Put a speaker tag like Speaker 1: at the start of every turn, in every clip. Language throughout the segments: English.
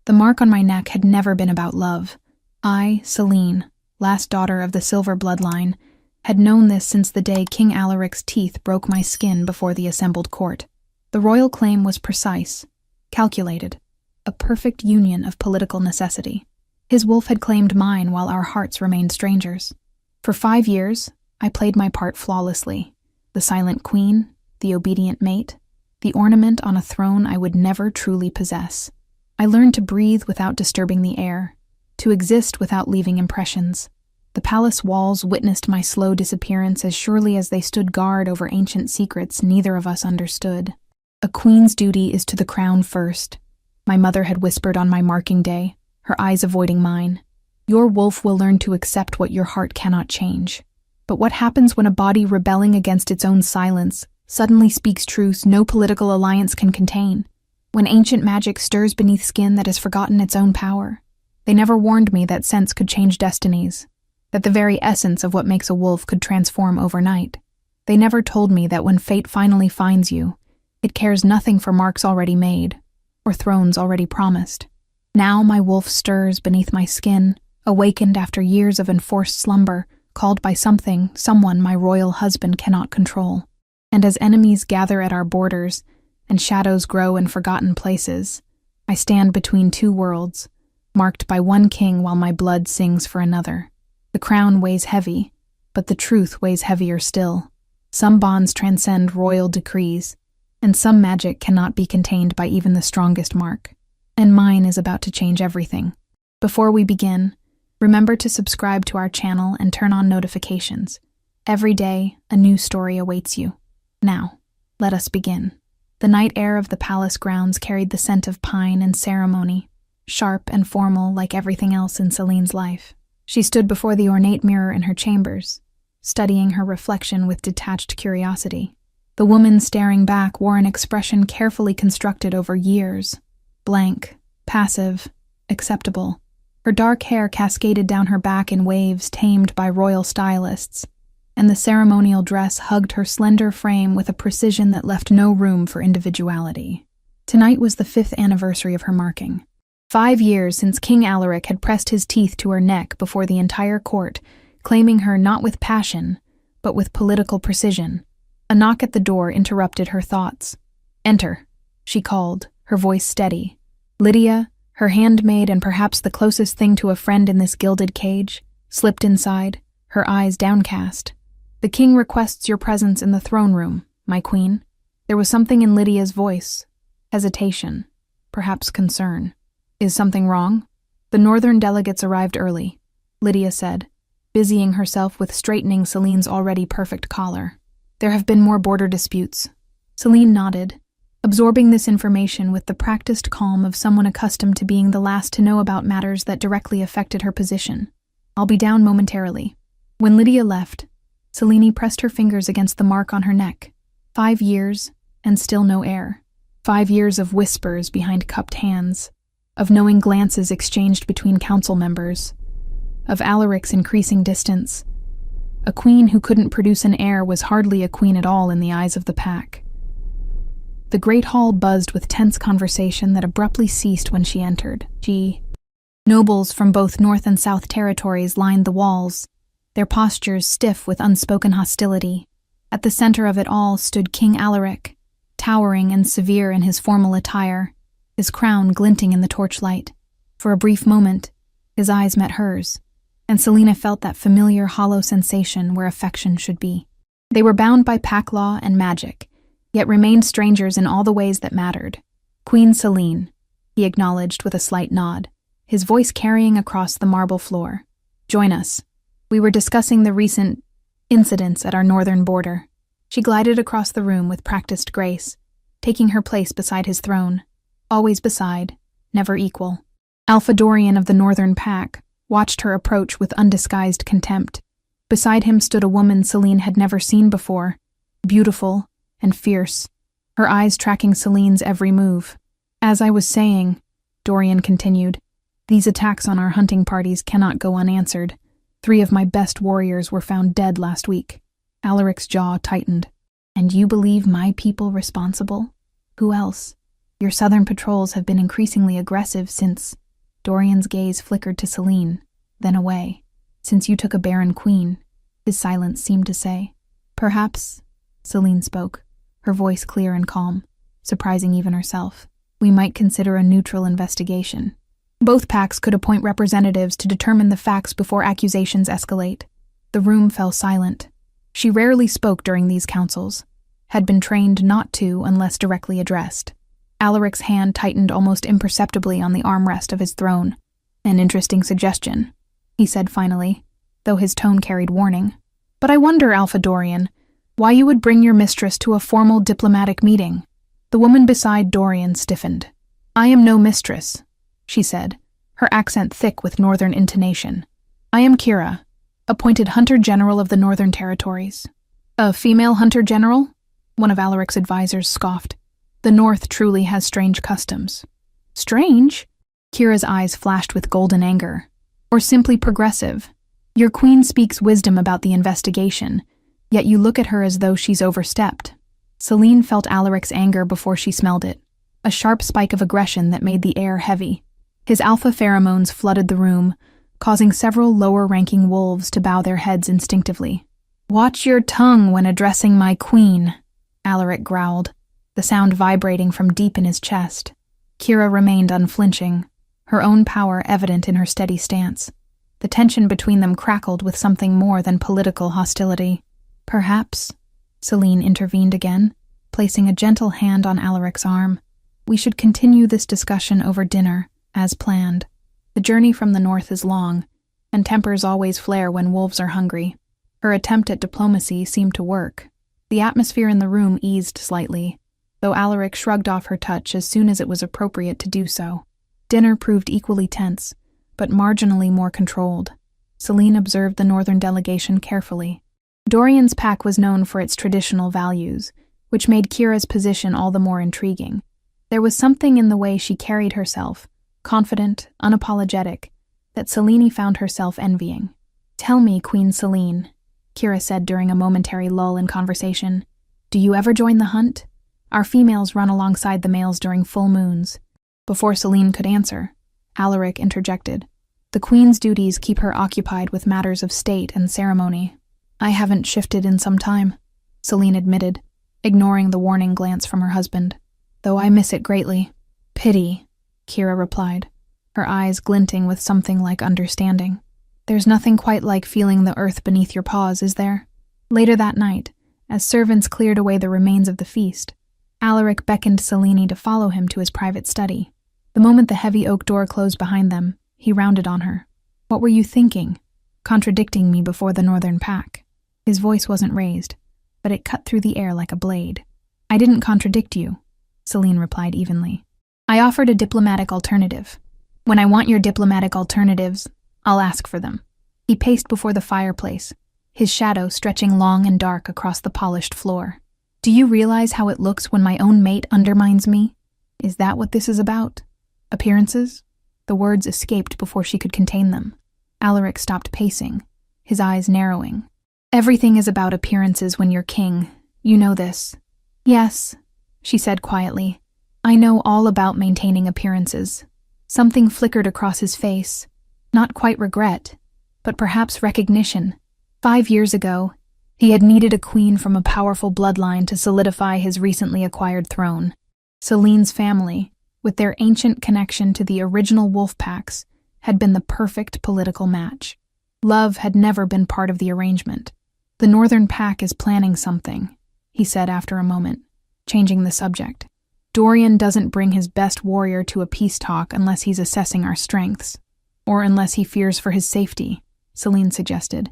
Speaker 1: The mark on my neck had never been about love. I, Selene, last daughter of the Silver bloodline, had known this since the day King Alaric's teeth broke my skin before the assembled court. The royal claim was precise, calculated, a perfect union of political necessity. His wolf had claimed mine while our hearts remained strangers. For 5 years, I played my part flawlessly. The silent queen, the obedient mate, the ornament on a throne I would never truly possess. I learned to breathe without disturbing the air, to exist without leaving impressions. The palace walls witnessed my slow disappearance as surely as they stood guard over ancient secrets neither of us understood. A queen's duty is to the crown first, my mother had whispered on my marking day, her eyes avoiding mine. Your wolf will learn to accept what your heart cannot change. But what happens when a body rebelling against its own silence suddenly speaks truths no political alliance can contain? When ancient magic stirs beneath skin that has forgotten its own power? They never warned me that sense could change destinies, that the very essence of what makes a wolf could transform overnight. They never told me that when fate finally finds you, it cares nothing for marks already made, or thrones already promised. Now my wolf stirs beneath my skin, awakened after years of enforced slumber, called by someone my royal husband cannot control. And as enemies gather at our borders, and shadows grow in forgotten places, I stand between two worlds, marked by one king while my blood sings for another. The crown weighs heavy, but the truth weighs heavier still. Some bonds transcend royal decrees, and some magic cannot be contained by even the strongest mark. And mine is about to change everything. Before we begin, remember to subscribe to our channel and turn on notifications. Every day, a new story awaits you. Now, let us begin. The night air of the palace grounds carried the scent of pine and ceremony, sharp and formal like everything else in Selene's life. She stood before the ornate mirror in her chambers, studying her reflection with detached curiosity. The woman staring back wore an expression carefully constructed over years. Blank, passive, acceptable. Her dark hair cascaded down her back in waves tamed by royal stylists, and the ceremonial dress hugged her slender frame with a precision that left no room for individuality. Tonight was the 5th anniversary of her marking. 5 years since King Alaric had pressed his teeth to her neck before the entire court, claiming her not with passion, but with political precision. A knock at the door interrupted her thoughts. "Enter," she called, her voice steady. Lydia, her handmaid and perhaps the closest thing to a friend in this gilded cage, slipped inside, her eyes downcast. "The king requests your presence in the throne room, my queen." There was something in Lydia's voice. Hesitation, perhaps concern. "Is something wrong?" "The northern delegates arrived early," Lydia said, busying herself with straightening Selene's already perfect collar. "There have been more border disputes." Selene nodded, absorbing this information with the practiced calm of someone accustomed to being the last to know about matters that directly affected her position. "I'll be down momentarily." When Lydia left, Selene pressed her fingers against the mark on her neck. 5 years, and still no heir. 5 years of whispers behind cupped hands, of knowing glances exchanged between council members, of Alaric's increasing distance. A queen who couldn't produce an heir was hardly a queen at all in the eyes of the pack. The great hall buzzed with tense conversation that abruptly ceased when she entered. Nobles from both North and South territories lined the walls, their postures stiff with unspoken hostility. At the center of it all stood King Alaric, towering and severe in his formal attire, his crown glinting in the torchlight. For a brief moment, his eyes met hers, and Selena felt that familiar hollow sensation where affection should be. They were bound by pack law and magic, yet remained strangers in all the ways that mattered. "Queen Selene," he acknowledged with a slight nod, his voice carrying across the marble floor. "Join us. We were discussing the recent incidents at our northern border." She glided across the room with practiced grace, taking her place beside his throne. Always beside, never equal. Alpha Dorian of the northern pack watched her approach with undisguised contempt. Beside him stood a woman Selene had never seen before, beautiful and fierce, her eyes tracking Selene's every move. "As I was saying," Dorian continued, "these attacks on our hunting parties cannot go unanswered. 3 of my best warriors were found dead last week." Alaric's jaw tightened. "And you believe my people responsible? Who else?" Your southern patrols have been increasingly aggressive since... Dorian's gaze flickered to Celine, then away. Since you took a barren queen, his silence seemed to say. Perhaps, Celine spoke, her voice clear and calm, surprising even herself. We might consider a neutral investigation. Both packs could appoint representatives to determine the facts before accusations escalate. The room fell silent. She rarely spoke during these councils, had been trained not to unless directly addressed. Alaric's hand tightened almost imperceptibly on the armrest of his throne. An interesting suggestion, he said finally, though his tone carried warning. But I wonder, Alpha Dorian, why you would bring your mistress to a formal diplomatic meeting. The woman beside Dorian stiffened. I am no mistress, she said, her accent thick with northern intonation. I am Kira, appointed Hunter General of the Northern Territories. A female Hunter General? One of Alaric's advisors scoffed. The North truly has strange customs. Strange? Kira's eyes flashed with golden anger. Or simply progressive. Your queen speaks wisdom about the investigation, yet you look at her as though she's overstepped. Celine felt Alaric's anger before she smelled it, a sharp spike of aggression that made the air heavy. His alpha pheromones flooded the room, causing several lower-ranking wolves to bow their heads instinctively. Watch your tongue when addressing my queen, Alaric growled, the sound vibrating from deep in his chest. Kira remained unflinching, her own power evident in her steady stance. The tension between them crackled with something more than political hostility. Perhaps, Celine intervened again, placing a gentle hand on Alaric's arm. We should continue this discussion over dinner, as planned. The journey from the north is long, and tempers always flare when wolves are hungry. Her attempt at diplomacy seemed to work. The atmosphere in the room eased slightly, though Alaric shrugged off her touch as soon as it was appropriate to do so. Dinner proved equally tense, but marginally more controlled. Celine observed the northern delegation carefully. Dorian's pack was known for its traditional values, which made Kira's position all the more intriguing. There was something in the way she carried herself, confident, unapologetic, that Celine found herself envying. Tell me, Queen Celine, Kira said during a momentary lull in conversation, do you ever join the hunt? Our females run alongside the males during full moons. Before Celine could answer, Alaric interjected. The queen's duties keep her occupied with matters of state and ceremony. I haven't shifted in some time, Celine admitted, ignoring the warning glance from her husband. Though I miss it greatly. Pity, Kira replied, her eyes glinting with something like understanding. There's nothing quite like feeling the earth beneath your paws, is there? Later that night, as servants cleared away the remains of the feast, Alaric beckoned Celine to follow him to his private study. The moment the heavy oak door closed behind them, he rounded on her. What were you thinking? Contradicting me before the northern pack. His voice wasn't raised, but it cut through the air like a blade. I didn't contradict you, Celine replied evenly. I offered a diplomatic alternative. When I want your diplomatic alternatives, I'll ask for them. He paced before the fireplace, his shadow stretching long and dark across the polished floor. Do you realize how it looks when my own mate undermines me? Is that what this is about? Appearances? The words escaped before she could contain them. Alaric stopped pacing, his eyes narrowing. Everything is about appearances when you're king. You know this. Yes, she said quietly. I know all about maintaining appearances. Something flickered across his face. Not quite regret, but perhaps recognition. 5 years ago, he had needed a queen from a powerful bloodline to solidify his recently acquired throne. Celine's family, with their ancient connection to the original wolf packs, had been the perfect political match. Love had never been part of the arrangement. The northern pack is planning something, he said after a moment, changing the subject. Dorian doesn't bring his best warrior to a peace talk unless he's assessing our strengths, or unless he fears for his safety, Celine suggested.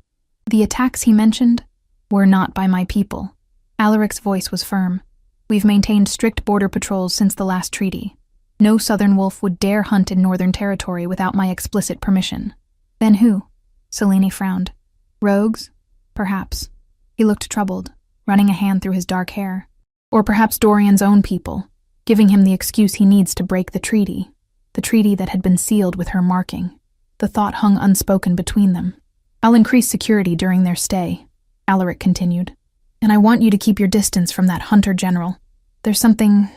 Speaker 1: The attacks he mentioned were not by my people. Alaric's voice was firm. We've maintained strict border patrols since the last treaty. No southern wolf would dare hunt in northern territory without my explicit permission. Then who? Celine frowned. Rogues? Perhaps. He looked troubled, running a hand through his dark hair. Or perhaps Dorian's own people, giving him the excuse he needs to break the treaty that had been sealed with her marking. The thought hung unspoken between them. I'll increase security during their stay, Alaric continued. And I want you to keep your distance from that Hunter General. There's something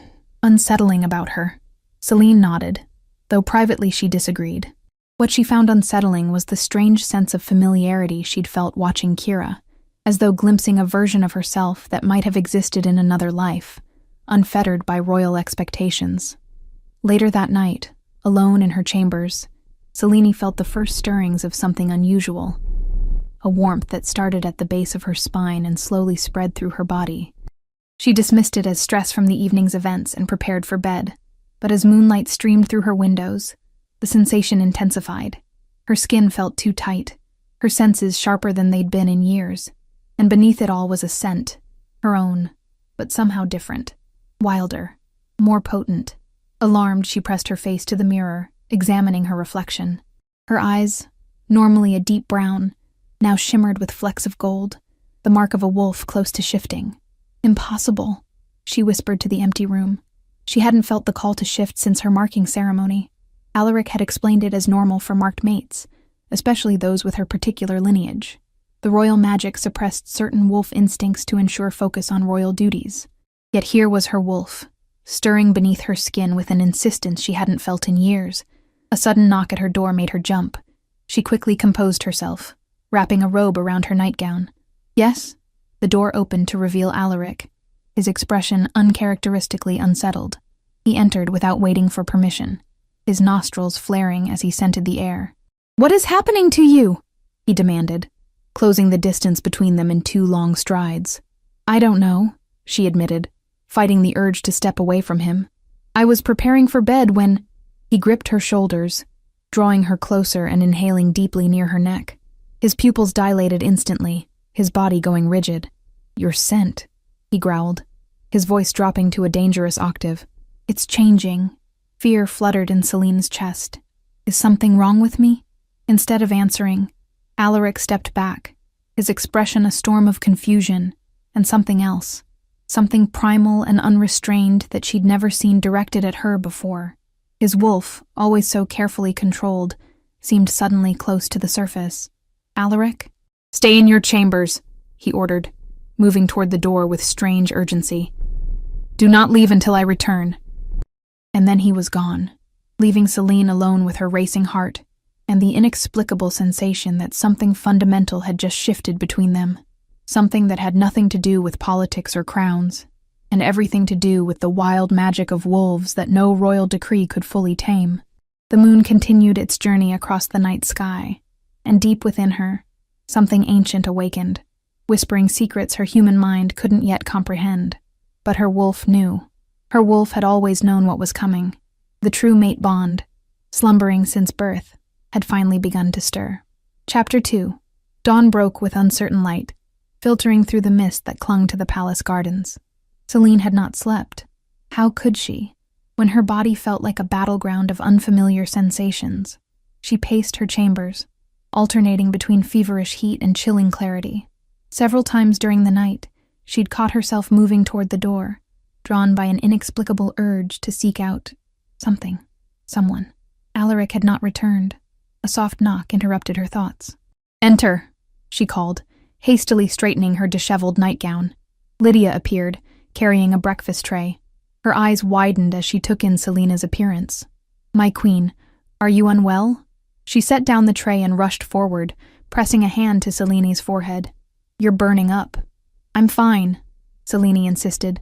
Speaker 1: unsettling about her. Celine nodded, though privately she disagreed. What she found unsettling was the strange sense of familiarity she'd felt watching Kira, as though glimpsing a version of herself that might have existed in another life, unfettered by royal expectations. Later that night, alone in her chambers, Celine felt the first stirrings of something unusual, a warmth that started at the base of her spine and slowly spread through her body. She dismissed it as stress from the evening's events and prepared for bed, but as moonlight streamed through her windows, the sensation intensified. Her skin felt too tight, her senses sharper than they'd been in years, and beneath it all was a scent, her own, but somehow different, wilder, more potent. Alarmed, she pressed her face to the mirror, examining her reflection. Her eyes, normally a deep brown, now shimmered with flecks of gold, the mark of a wolf close to shifting. Impossible, she whispered to the empty room. She hadn't felt the call to shift since her marking ceremony. Alaric had explained it as normal for marked mates, especially those with her particular lineage. The royal magic suppressed certain wolf instincts to ensure focus on royal duties. Yet here was her wolf, stirring beneath her skin with an insistence she hadn't felt in years. A sudden knock at her door made her jump. She quickly composed herself, wrapping a robe around her nightgown. Yes? The door opened to reveal Alaric, his expression uncharacteristically unsettled. He entered without waiting for permission, his nostrils flaring as he scented the air. "What is happening to you?" he demanded, closing the distance between them in 2 long strides. "I don't know," she admitted, fighting the urge to step away from him. "I was preparing for bed when—" He gripped her shoulders, drawing her closer and inhaling deeply near her neck. His pupils dilated instantly, his body going rigid. "Your scent," he growled, his voice dropping to a dangerous octave. "It's changing." Fear fluttered in Celine's chest. "Is something wrong with me?" Instead of answering, Alaric stepped back, his expression a storm of confusion, and something else, something primal and unrestrained that she'd never seen directed at her before. His wolf, always so carefully controlled, seemed suddenly close to the surface. "Alaric?" "Stay in your chambers," he ordered, moving toward the door with strange urgency. "Do not leave until I return." And then he was gone, leaving Celine alone with her racing heart and the inexplicable sensation that something fundamental had just shifted between them, something that had nothing to do with politics or crowns, and everything to do with the wild magic of wolves that no royal decree could fully tame. The moon continued its journey across the night sky, and deep within her, something ancient awakened, whispering secrets her human mind couldn't yet comprehend. But her wolf knew. Her wolf had always known what was coming. The true mate bond, slumbering since birth, had finally begun to stir. Chapter 2. Dawn broke with uncertain light, filtering through the mist that clung to the palace gardens. Celine had not slept. How could she, when her body felt like a battleground of unfamiliar sensations? She paced her chambers, alternating between feverish heat and chilling clarity. Several times during the night, she'd caught herself moving toward the door, drawn by an inexplicable urge to seek out someone. Alaric had not returned. A soft knock interrupted her thoughts. "Enter," she called, hastily straightening her disheveled nightgown. Lydia appeared, carrying a breakfast tray. Her eyes widened as she took in Selina's appearance. "My queen, are you unwell?" She set down the tray and rushed forward, pressing a hand to Celine's forehead. "You're burning up." "I'm fine," Celine insisted,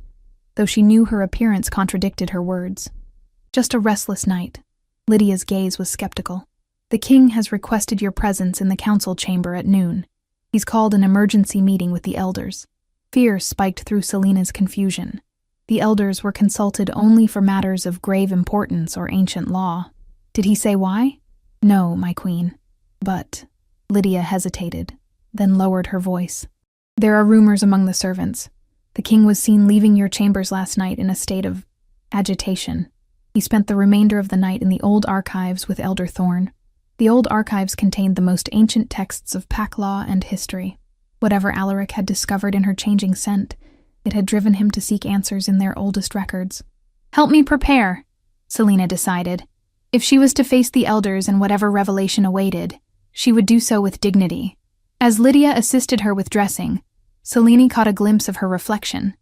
Speaker 1: though she knew her appearance contradicted her words. "Just a restless night." Lydia's gaze was skeptical. "The king has requested your presence in the council chamber at noon. He's called an emergency meeting with the elders." Fear spiked through Celine's confusion. The elders were consulted only for matters of grave importance or ancient law. "Did he say why?" "No, my queen. But—" Lydia hesitated, then lowered her voice. "There are rumors among the servants. The king was seen leaving your chambers last night in a state of agitation. He spent the remainder of the night in the old archives with Elder Thorn. The old archives contained the most ancient texts of pack law and history. Whatever Alaric had discovered in her changing scent, it had driven him to seek answers in their oldest records." "Help me prepare," Selina decided. If she was to face the elders and whatever revelation awaited, she would do so with dignity. As Lydia assisted her with dressing, Selene caught a glimpse of her reflection.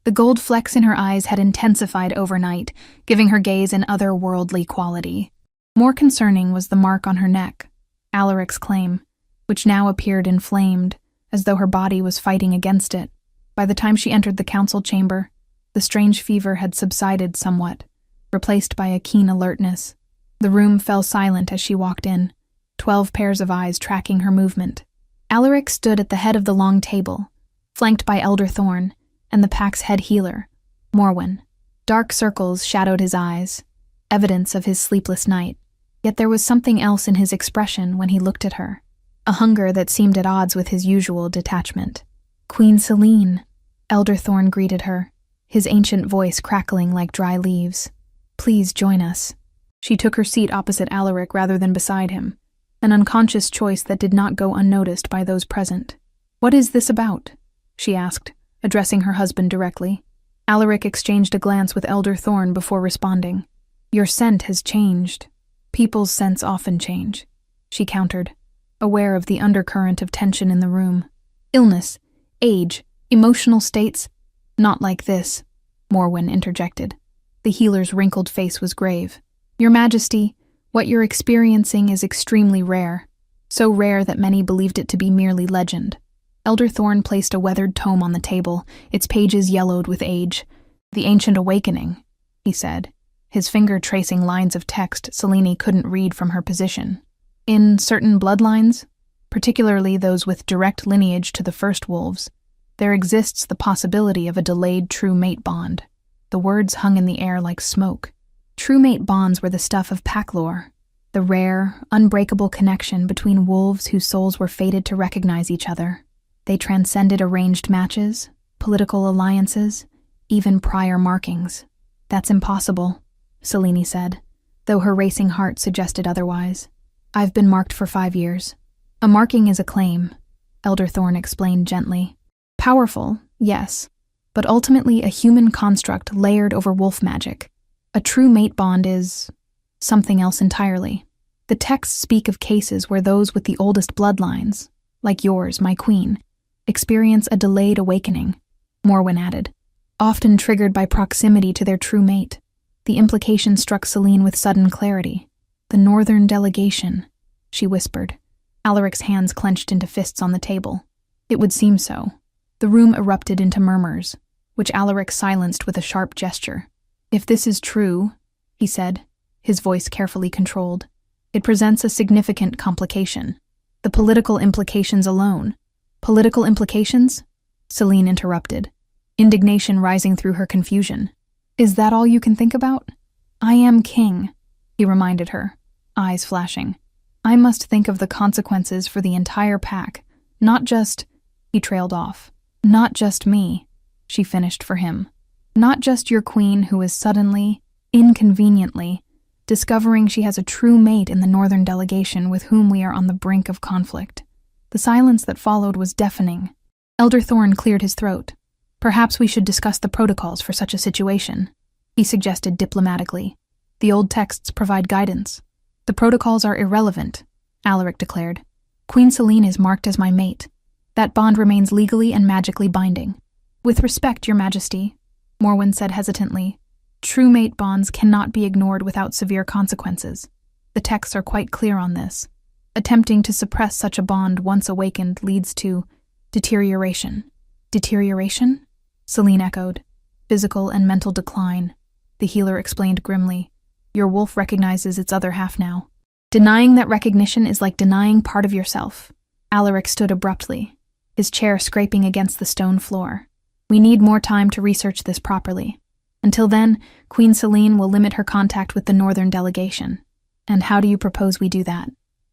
Speaker 1: The gold flecks in her eyes had intensified overnight, giving her gaze an otherworldly quality. More concerning was the mark on her neck, Alaric's claim, which now appeared inflamed, as though her body was fighting against it. By the time she entered the council chamber, the strange fever had subsided somewhat, replaced by a keen alertness. The room fell silent as she walked in, 12 pairs of eyes tracking her movement. Alaric stood at the head of the long table, flanked by Elder Thorn and the pack's head healer, Morwen. Dark circles shadowed his eyes, evidence of his sleepless night. Yet there was something else in his expression when he looked at her, a hunger that seemed at odds with his usual detachment. "Queen Selene," Elder Thorn greeted her, his ancient voice crackling like dry leaves. "Please join us." She took her seat opposite Alaric rather than beside him, an unconscious choice that did not go unnoticed by those present. "What is this about?" she asked, addressing her husband directly. Alaric exchanged a glance with Elder Thorn before responding. "Your scent has changed. People's scents often change," she countered, aware of the undercurrent of tension in the room. "Illness, age, emotional states—" "Not like this," Morwen interjected. The healer's wrinkled face was grave. "Your Majesty, what you're experiencing is extremely rare, so rare that many believed it to be merely legend." Elder Thorn placed a weathered tome on the table, its pages yellowed with age. "The Ancient Awakening," he said, his finger tracing lines of text Selene couldn't read from her position. "In certain bloodlines, particularly those with direct lineage to the first wolves, there exists the possibility of a delayed true mate bond." The words hung in the air like smoke. True mate bonds were the stuff of pack lore, the rare, unbreakable connection between wolves whose souls were fated to recognize each other. They transcended arranged matches, political alliances, even prior markings. "That's impossible," Selene said, though her racing heart suggested otherwise. "I've been marked for 5 years. A marking is a claim," Elder Thorn explained gently. "Powerful, yes, but ultimately a human construct layered over wolf magic. A true mate bond is something else entirely. The texts speak of cases where those with the oldest bloodlines, like yours, my queen, experience a delayed awakening," Morwen added, "often triggered by proximity to their true mate." The implication struck Selene with sudden clarity. "The Northern Delegation," she whispered. Alaric's hands clenched into fists on the table. It would seem so. The room erupted into murmurs, which Alaric silenced with a sharp gesture. "If this is true," he said, his voice carefully controlled, "it presents a significant complication. The political implications alone—" "Political implications?" Selene interrupted, indignation rising through her confusion. "Is that all you can think about?" "I am king," he reminded her, eyes flashing. "I must think of the consequences for the entire pack, not just—" He trailed off. "Not just me," she finished for him. "Not just your queen who is suddenly, inconveniently, discovering she has a true mate in the Northern Delegation with whom we are on the brink of conflict." The silence that followed was deafening. Elder Thorn cleared his throat. "Perhaps we should discuss the protocols for such a situation," he suggested diplomatically. "The old texts provide guidance." "The protocols are irrelevant," Alaric declared. "Queen Selene is marked as my mate. That bond remains legally and magically binding." "With respect, Your Majesty," Morwen said hesitantly, "true mate bonds cannot be ignored without severe consequences. The texts are quite clear on this. Attempting to suppress such a bond once awakened leads to deterioration." "Deterioration?" Selene echoed. "Physical and mental decline," the healer explained grimly. "Your wolf recognizes its other half now. Denying that recognition is like denying part of yourself." Alaric stood abruptly, his chair scraping against the stone floor. "We need more time to research this properly. Until then, Queen Selene will limit her contact with the Northern Delegation." "And how do you propose we do that?"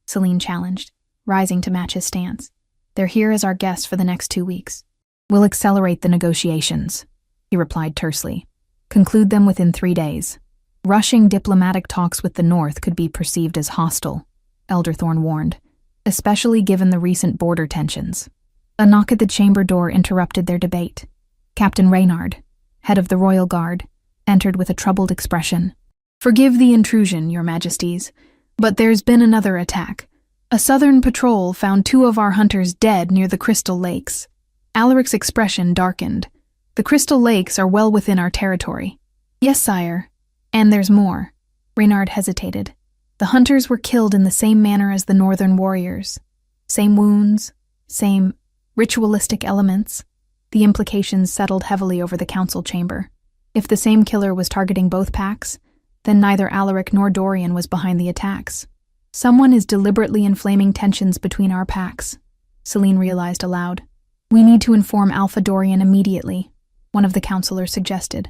Speaker 1: Selene challenged, rising to match his stance. "They're here as our guests for the next 2 weeks. "We'll accelerate the negotiations," he replied tersely. "Conclude them within 3 days. Rushing diplomatic talks with the North could be perceived as hostile," Elder Thorn warned, "especially given the recent border tensions." A knock at the chamber door interrupted their debate. Captain Reynard, head of the Royal Guard, entered with a troubled expression. "Forgive the intrusion, Your Majesties, but there's been another attack. A southern patrol found 2 of our hunters dead near the Crystal Lakes." Alaric's expression darkened, The Crystal Lakes are well within our territory. Yes, sire. And there's more. Reynard hesitated. The hunters were killed in the same manner as the northern warriors. Same wounds, same ritualistic elements. The implications settled heavily over the council chamber. If the same killer was targeting both packs, then neither Alaric nor Dorian was behind the attacks. Someone is deliberately inflaming tensions between our packs, Celine realized aloud. We need to inform Alpha Dorian immediately, one of the counselors suggested.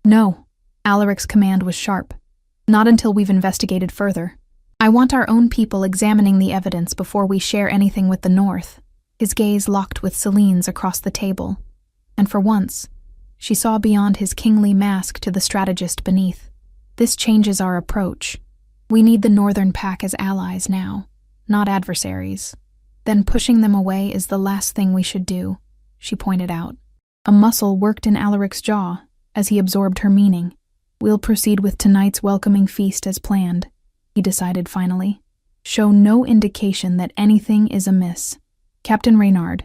Speaker 1: No, Alaric's command was sharp. Not until we've investigated further. I want our own people examining the evidence before we share anything with the North. His gaze locked with Celine's across the table, and for once, she saw beyond his kingly mask to the strategist beneath. This changes our approach. We need the Northern Pack as allies now, not adversaries. Then pushing them away is the last thing we should do, she pointed out. A muscle worked in Alaric's jaw as he absorbed her meaning. We'll proceed with tonight's welcoming feast as planned, he decided finally. Show no indication that anything is amiss. Captain Reynard,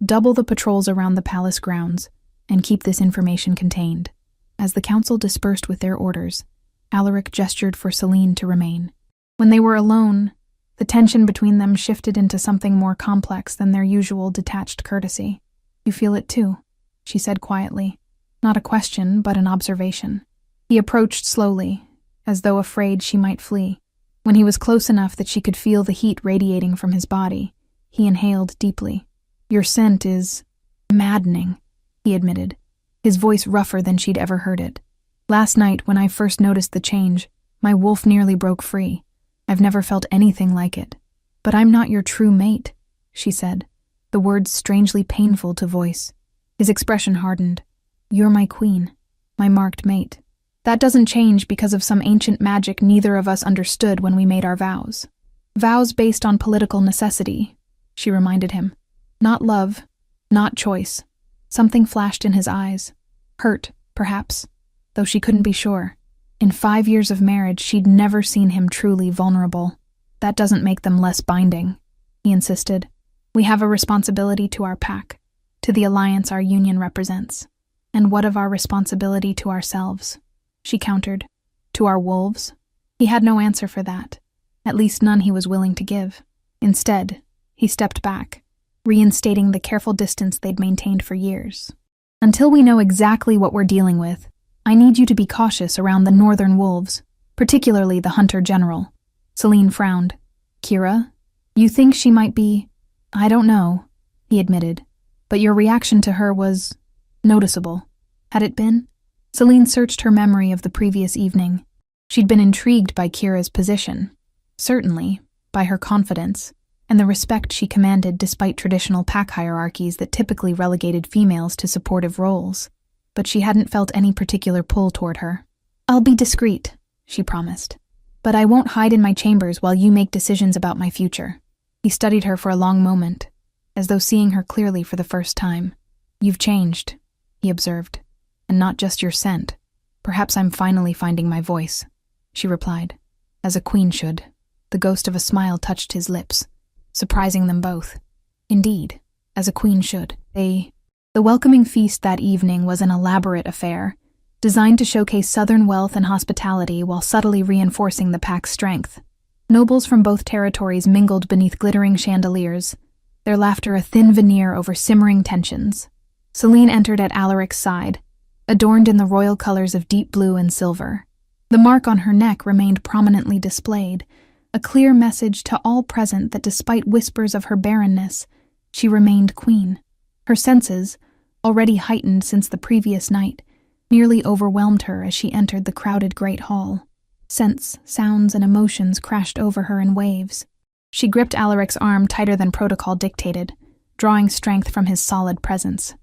Speaker 1: double the patrols around the palace grounds and keep this information contained. As the council dispersed with their orders, Alaric gestured for Celine to remain. When they were alone, the tension between them shifted into something more complex than their usual detached courtesy. You feel it too, she said quietly. Not a question, but an observation. He approached slowly, as though afraid she might flee. When he was close enough that she could feel the heat radiating from his body, he inhaled deeply. Your scent is maddening, he admitted, his voice rougher than she'd ever heard it. Last night, when I first noticed the change, my wolf nearly broke free. I've never felt anything like it. But I'm not your true mate, she said, the words strangely painful to voice. His expression hardened. You're my queen, my marked mate. That doesn't change because of some ancient magic neither of us understood when we made our vows. Vows based on political necessity, she reminded him. Not love, not choice. Something flashed in his eyes. Hurt, perhaps, though she couldn't be sure. In 5 years of marriage, she'd never seen him truly vulnerable. That doesn't make them less binding, he insisted. We have a responsibility to our pack, to the alliance our union represents. And what of our responsibility to ourselves? She countered. To our wolves? He had no answer for that, at least none he was willing to give. Instead, he stepped back, reinstating the careful distance they'd maintained for years. Until we know exactly what we're dealing with, I need you to be cautious around the northern wolves, particularly the hunter general. Celine frowned. Kira, you think she might be... I don't know, he admitted, but your reaction to her was noticeable. Had it been? Celine searched her memory of the previous evening. She'd been intrigued by Kira's position, certainly by her confidence, and the respect she commanded despite traditional pack hierarchies that typically relegated females to supportive roles. But she hadn't felt any particular pull toward her. I'll be discreet, she promised. But I won't hide in my chambers while you make decisions about my future. He studied her for a long moment, as though seeing her clearly for the first time. You've changed, he observed. And not just your scent. Perhaps I'm finally finding my voice, she replied, as a queen should. The ghost of a smile touched his lips, surprising them both. Indeed, as a queen should. The welcoming feast that evening was an elaborate affair, designed to showcase southern wealth and hospitality while subtly reinforcing the pack's strength. Nobles from both territories mingled beneath glittering chandeliers, their laughter a thin veneer over simmering tensions. Celine entered at Alaric's side, adorned in the royal colors of deep blue and silver. The mark on her neck remained prominently displayed, a clear message to all present that despite whispers of her barrenness, she remained queen. Her senses, already heightened since the previous night, nearly overwhelmed her as she entered the crowded great hall. Scents, sounds, and emotions crashed over her in waves. She gripped Alaric's arm tighter than protocol dictated, drawing strength from his solid presence.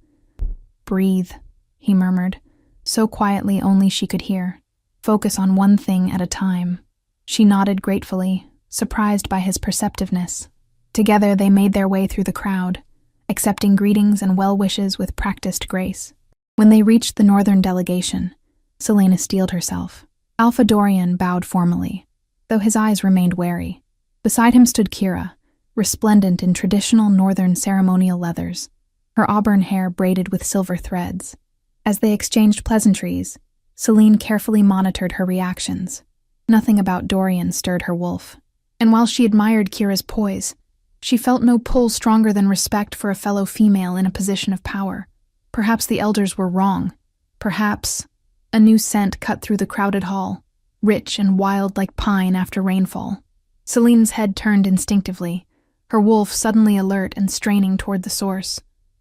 Speaker 1: Breathe, he murmured, so quietly only she could hear. Focus on one thing at a time. She nodded gratefully, surprised by his perceptiveness. Together they made their way through the crowd, accepting greetings and well wishes with practiced grace. When they reached the northern delegation, Selena steeled herself. Alpha Dorian bowed formally, though his eyes remained wary. Beside him stood Kira, resplendent in traditional northern ceremonial leathers, her auburn hair braided with silver threads. As they exchanged pleasantries, Celine carefully monitored her reactions. Nothing about Dorian stirred her wolf. And while she admired Kira's poise, she felt no pull stronger than respect for a fellow female in a position of power. Perhaps the elders were wrong. Perhaps a new scent cut through the crowded hall, rich and wild like pine after rainfall. Celine's head turned instinctively, her wolf suddenly alert and straining toward the source.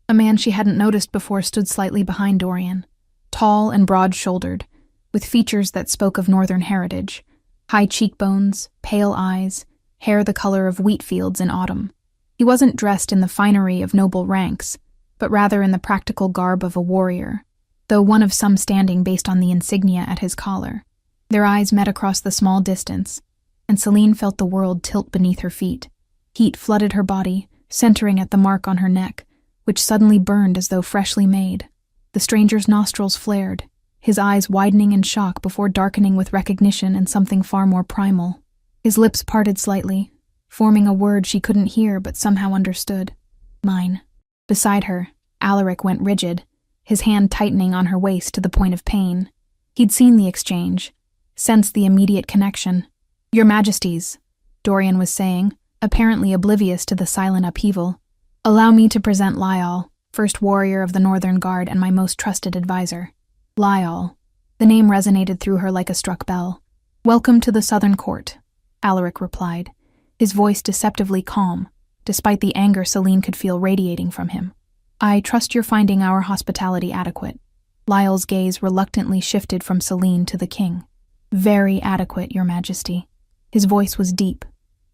Speaker 1: A man she hadn't noticed before stood slightly behind Dorian, tall and broad-shouldered, with features that spoke of northern heritage, high cheekbones, pale eyes, hair the color of wheat fields in autumn. He wasn't dressed in the finery of noble ranks, but rather in the practical garb of a warrior, though one of some standing based on the insignia at his collar. Their eyes met across the small distance, and Celine felt the world tilt beneath her feet. Heat flooded her body, centering at the mark on her neck, which suddenly burned as though freshly made. The stranger's nostrils flared, his eyes widening in shock before darkening with recognition and something far more primal. His lips parted slightly, forming a word she couldn't hear but somehow understood. Mine. Beside her, Alaric went rigid, his hand tightening on her waist to the point of pain. He'd seen the exchange, sensed the immediate connection. Your Majesties, Dorian was saying, apparently oblivious to the silent upheaval. Allow me to present Lyall, first warrior of the Northern Guard and my most trusted advisor. Lyall. The name resonated through her like a struck bell. Welcome to the Southern Court, Alaric replied, his voice deceptively calm, despite the anger Celine could feel radiating from him. I trust you're finding our hospitality adequate. Lyall's gaze reluctantly shifted from Celine to the king. Very adequate, Your Majesty. His voice was deep,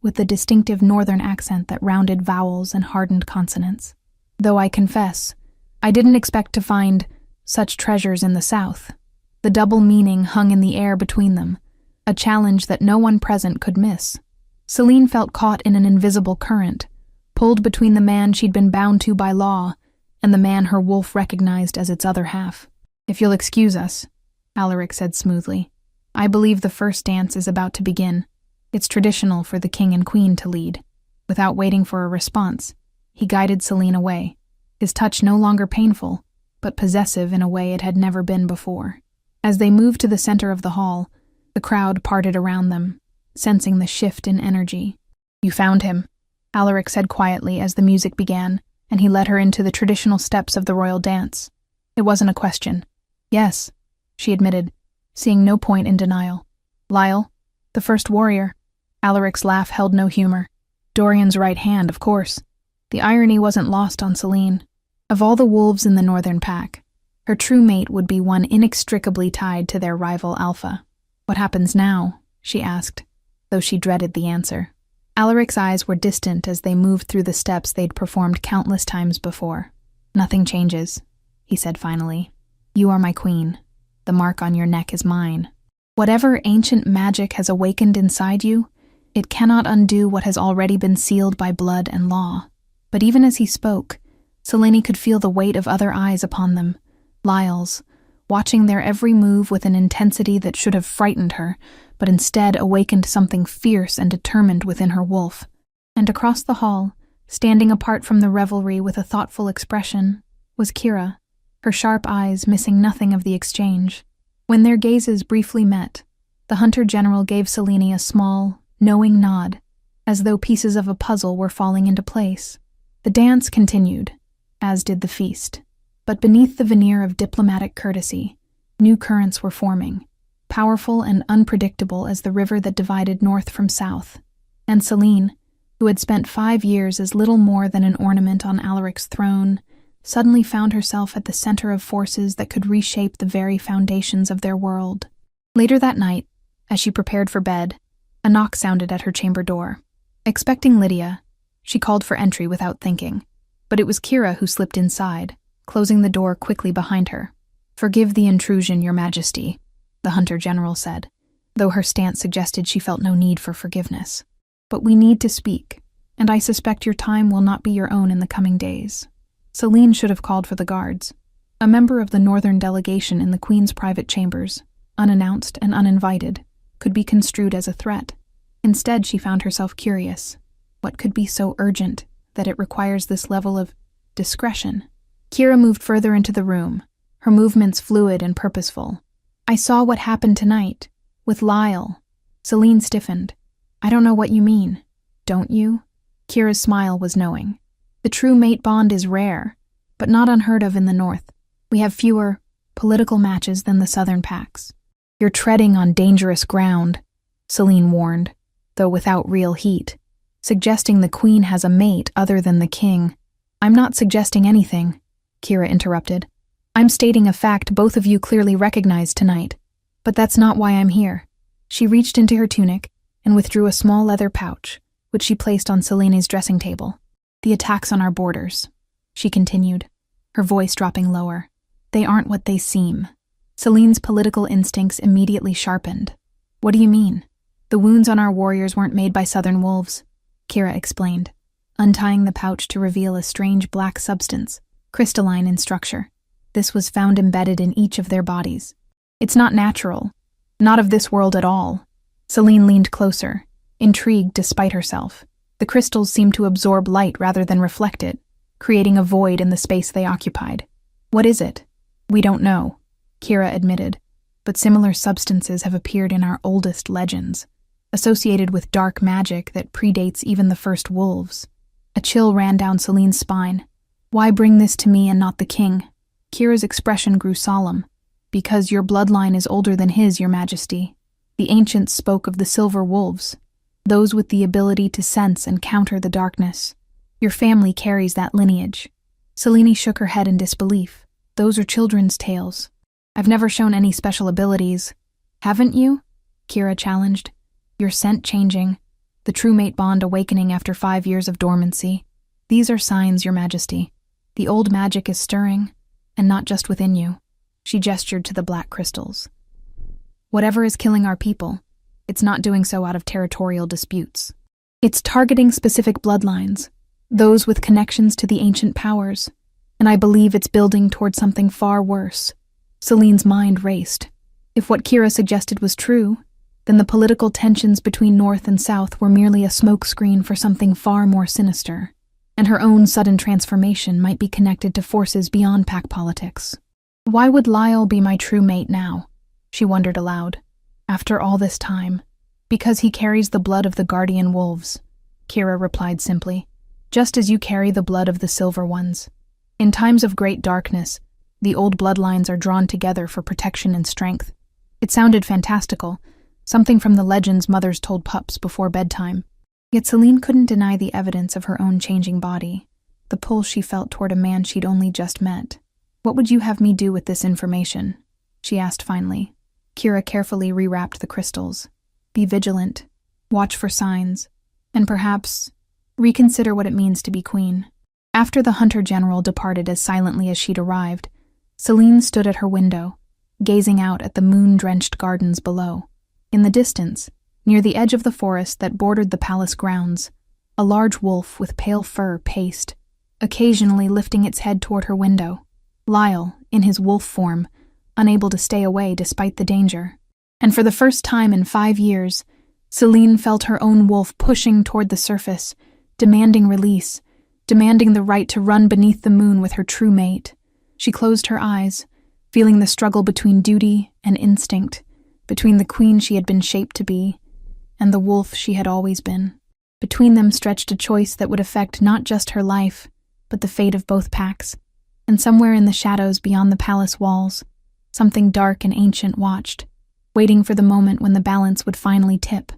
Speaker 1: with the distinctive northern accent that rounded vowels and hardened consonants. Though I confess, I didn't expect to find such treasures in the south. The double meaning hung in the air between them, a challenge that no one present could miss. Celine felt caught in an invisible current, pulled between the man she'd been bound to by law and the man her wolf recognized as its other half. If you'll excuse us, Alaric said smoothly, I believe the first dance is about to begin. It's traditional for the king and queen to lead. Without waiting for a response, he guided Celine away, his touch no longer painful, but possessive in a way it had never been before. As they moved to the center of the hall, the crowd parted around them, sensing the shift in energy. You found him, Alaric said quietly as the music began, and he led her into the traditional steps of the royal dance. It wasn't a question. Yes, she admitted, seeing no point in denial. Lyall, the first warrior. Alaric's laugh held no humor. Dorian's right hand, of course. The irony wasn't lost on Celine. Of all the wolves in the northern pack, her true mate would be one inextricably tied to their rival Alpha. What happens now? She asked, though she dreaded the answer. Alaric's eyes were distant as they moved through the steps they'd performed countless times before. Nothing changes, he said finally. You are my queen. The mark on your neck is mine. Whatever ancient magic has awakened inside you, it cannot undo what has already been sealed by blood and law. But even as he spoke, Celine could feel the weight of other eyes upon them, Lyall's, watching their every move with an intensity that should have frightened her, but instead awakened something fierce and determined within her wolf. And across the hall, standing apart from the revelry with a thoughtful expression, was Kira, her sharp eyes missing nothing of the exchange. When their gazes briefly met, the hunter general gave Celine a small, knowing nod, as though pieces of a puzzle were falling into place. The dance continued, as did the feast. But beneath the veneer of diplomatic courtesy, new currents were forming, powerful and unpredictable as the river that divided north from south. And Celine, who had spent 5 years as little more than an ornament on Alaric's throne, suddenly found herself at the center of forces that could reshape the very foundations of their world. Later that night, as she prepared for bed, a knock sounded at her chamber door. Expecting Lydia, she called for entry without thinking, but it was Kira who slipped inside, closing the door quickly behind her. Forgive the intrusion, Your Majesty, the hunter general said, though her stance suggested she felt no need for forgiveness. But we need to speak, and I suspect your time will not be your own in the coming days. Celine should have called for the guards. A member of the northern delegation in the Queen's private chambers, unannounced and uninvited, could be construed as a threat. Instead, she found herself curious. What could be so urgent that it requires this level of discretion? Kira moved further into the room, her movements fluid and purposeful. "I saw what happened tonight, with Lyle." Celine stiffened. "I don't know what you mean." "Don't you?" Kira's smile was knowing. "The true mate bond is rare, but not unheard of in the North. We have fewer political matches than the Southern packs." "You're treading on dangerous ground," Celine warned, though without real heat, "suggesting the Queen has a mate other than the King." "I'm not suggesting anything," Kira interrupted. "I'm stating a fact both of you clearly recognize tonight. But that's not why I'm here." She reached into her tunic and withdrew a small leather pouch, which she placed on Celine's dressing table. "The attacks on our borders," she continued, her voice dropping lower. "They aren't what they seem." Celine's political instincts immediately sharpened. "What do you mean?" "The wounds on our warriors weren't made by southern wolves," Kira explained, untying the pouch to reveal a strange black substance, crystalline in structure. "This was found embedded in each of their bodies. It's not natural, not of this world at all." Celine leaned closer, intrigued despite herself. The crystals seemed to absorb light rather than reflect it, creating a void in the space they occupied. "What is it?" "We don't know," Kira admitted, "but similar substances have appeared in our oldest legends, associated with dark magic that predates even the first wolves." A chill ran down Celine's spine. "Why bring this to me and not the king?" Kira's expression grew solemn. "Because your bloodline is older than his, your majesty." The ancients spoke of the silver wolves, those with the ability to sense and counter the darkness. Your family carries that lineage. Celine shook her head in disbelief. "Those are children's tales. I've never shown any special abilities." "Haven't you?" Kira challenged. "Your scent changing, the true mate bond awakening after 5 years of dormancy. These are signs, your majesty. The old magic is stirring, and not just within you." She gestured to the black crystals. "Whatever is killing our people, it's not doing so out of territorial disputes. It's targeting specific bloodlines, those with connections to the ancient powers, and I believe it's building toward something far worse." Celine's mind raced. If what Kira suggested was true, then the political tensions between North and South were merely a smokescreen for something far more sinister, and her own sudden transformation might be connected to forces beyond pack politics. "Why would Lyle be my true mate now?" she wondered aloud. "After all this time." "Because he carries the blood of the guardian wolves," Kira replied simply. "Just as you carry the blood of the silver ones. In times of great darkness, the old bloodlines are drawn together for protection and strength." It sounded fantastical, something from the legends mothers told pups before bedtime. Yet Celine couldn't deny the evidence of her own changing body, the pull she felt toward a man she'd only just met. "What would you have me do with this information?" she asked finally. Kira carefully rewrapped the crystals. "Be vigilant, watch for signs, and perhaps reconsider what it means to be queen." After the hunter-general departed as silently as she'd arrived, Celine stood at her window, gazing out at the moon-drenched gardens below. In the distance, near the edge of the forest that bordered the palace grounds, a large wolf with pale fur paced, occasionally lifting its head toward her window. Lyle, in his wolf form, unable to stay away despite the danger. And for the first time in 5 years, Celine felt her own wolf pushing toward the surface, demanding release, demanding the right to run beneath the moon with her true mate. She closed her eyes, feeling the struggle between duty and instinct, between the queen she had been shaped to be and the wolf she had always been. Between them stretched a choice that would affect not just her life, but the fate of both packs. And somewhere in the shadows beyond the palace walls, something dark and ancient watched, waiting for the moment when the balance would finally tip.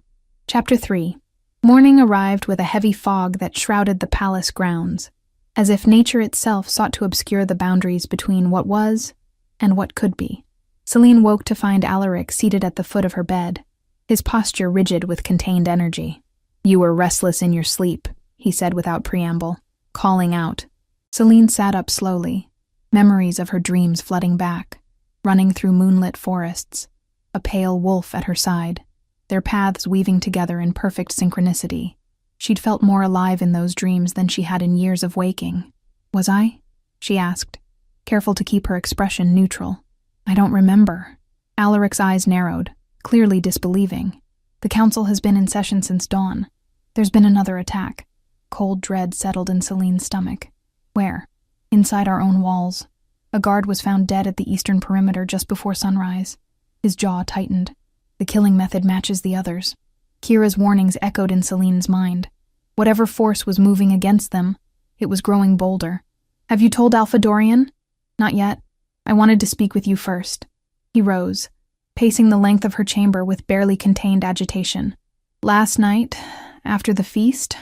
Speaker 1: Chapter 3. Morning arrived with a heavy fog that shrouded the palace grounds, as if nature itself sought to obscure the boundaries between what was and what could be. Celine woke to find Alaric seated at the foot of her bed, his posture rigid with contained energy. "You were restless in your sleep," he said without preamble, calling out. Celine sat up slowly, memories of her dreams flooding back, running through moonlit forests, a pale wolf at her side, their paths weaving together in perfect synchronicity. She'd felt more alive in those dreams than she had in years of waking. "Was I?" she asked, careful to keep her expression neutral. "I don't remember." Alaric's eyes narrowed, clearly disbelieving. "The council has been in session since dawn. There's been another attack." Cold dread settled in Celine's stomach. "Where?" "Inside our own walls. A guard was found dead at the eastern perimeter just before sunrise. His jaw tightened. The killing method matches the others. Kira's warnings echoed in Celine's mind. Whatever force was moving against them, it was growing bolder. "Have you told Alpha Dorian?" "Not yet. I wanted to speak with you first." He rose, pacing the length of her chamber with barely contained agitation. "Last night, after the feast,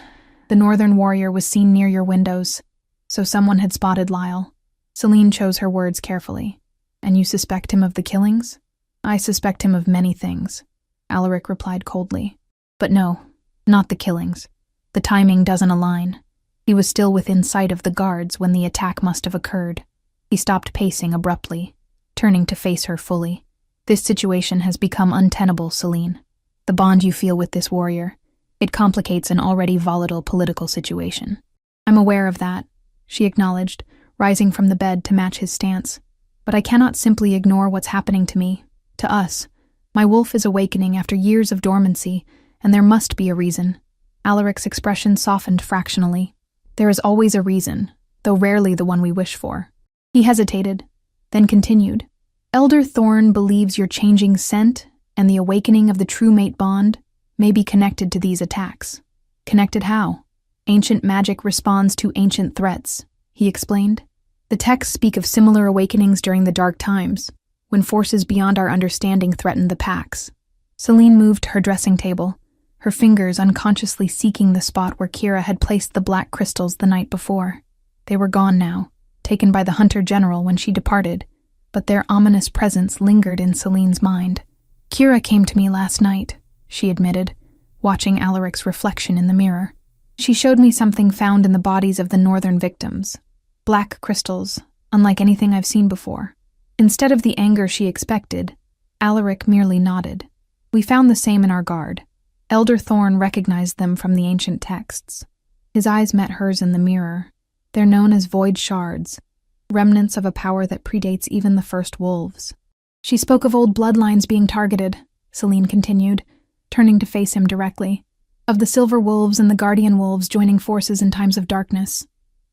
Speaker 1: the Northern Warrior was seen near your windows, so someone had spotted Lyle." Celine chose her words carefully. "And you suspect him of the killings?" "I suspect him of many things," Alaric replied coldly. "But no, not the killings. The timing doesn't align. He was still within sight of the guards when the attack must have occurred." He stopped pacing abruptly, turning to face her fully. "This situation has become untenable, Celine. The bond you feel with this warrior, it complicates an already volatile political situation." "I'm aware of that," she acknowledged, rising from the bed to match his stance. "But I cannot simply ignore what's happening to me, to us. My wolf is awakening after years of dormancy, and there must be a reason." Alaric's expression softened fractionally. "There is always a reason, though rarely the one we wish for." He hesitated, then continued. "Elder Thorn believes your changing scent and the awakening of the true mate bond may be connected to these attacks." "Connected how?" "Ancient magic responds to ancient threats," he explained. "The texts speak of similar awakenings during the Dark Times, when forces beyond our understanding threatened the Pax." Celine moved to her dressing table, her fingers unconsciously seeking the spot where Kira had placed the black crystals the night before. They were gone now, taken by the Hunter General when she departed, but their ominous presence lingered in Celine's mind. "Kira came to me last night," she admitted, watching Alaric's reflection in the mirror. "She showed me something found in the bodies of the northern victims. Black crystals, unlike anything I've seen before." Instead of the anger she expected, Alaric merely nodded. "We found the same in our guard. Elder Thorn recognized them from the ancient texts." His eyes met hers in the mirror. "They're known as void shards, remnants of a power that predates even the first wolves." "She spoke of old bloodlines being targeted," Celine continued, turning to face him directly. "Of the silver wolves and the guardian wolves joining forces in times of darkness."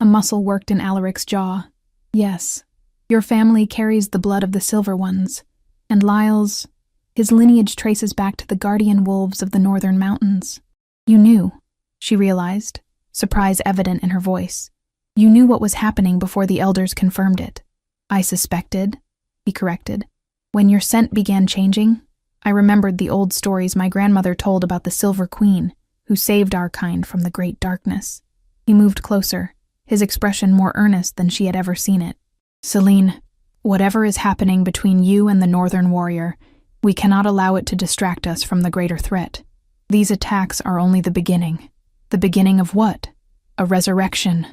Speaker 1: A muscle worked in Alaric's jaw. "Yes, your family carries the blood of the silver ones, and Lyle's, his lineage traces back to the guardian wolves of the northern mountains." "You knew," she realized, surprise evident in her voice. "You knew what was happening before the elders confirmed it." "I suspected," he corrected. "When your scent began changing, I remembered the old stories my grandmother told about the Silver Queen, who saved our kind from the great darkness." He moved closer, his expression more earnest than she had ever seen it. "Celine, whatever is happening between you and the Northern Warrior, we cannot allow it to distract us from the greater threat. These attacks are only the beginning." "The beginning of what?" "A resurrection,"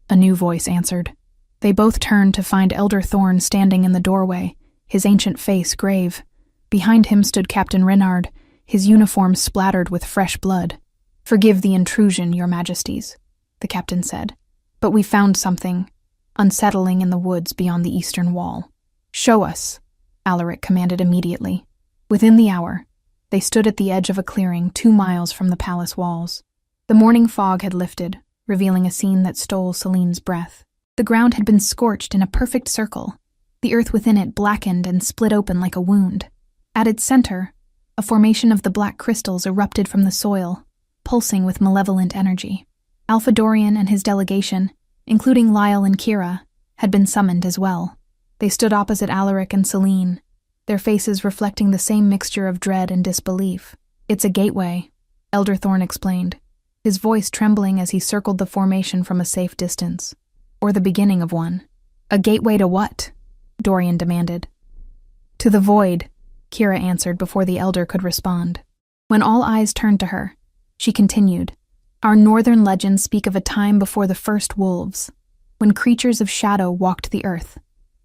Speaker 1: a new voice answered. They both turned to find Elder Thorn standing in the doorway, his ancient face grave. Behind him stood Captain Renard, his uniform splattered with fresh blood. "Forgive the intrusion, your majesties," the captain said. "But we found something unsettling in the woods beyond the eastern wall." "Show us," Alaric commanded immediately. Within the hour, they stood at the edge of a clearing 2 miles from the palace walls. The morning fog had lifted, revealing a scene that stole Celine's breath. The ground had been scorched in a perfect circle, the earth within it blackened and split open like a wound. At its center, a formation of the black crystals erupted from the soil, pulsing with malevolent energy. Alpha Dorian and his delegation, including Lyle and Kira, had been summoned as well. They stood opposite Alaric and Celine, their faces reflecting the same mixture of dread and disbelief. "It's a gateway," Elder Thorn explained, his voice trembling as he circled the formation from a safe distance. "Or the beginning of one." "A gateway to what?" Dorian demanded. "To the void," Kira answered before the elder could respond. When all eyes turned to her, she continued, "Our northern legends speak of a time before the first wolves, when creatures of shadow walked the earth.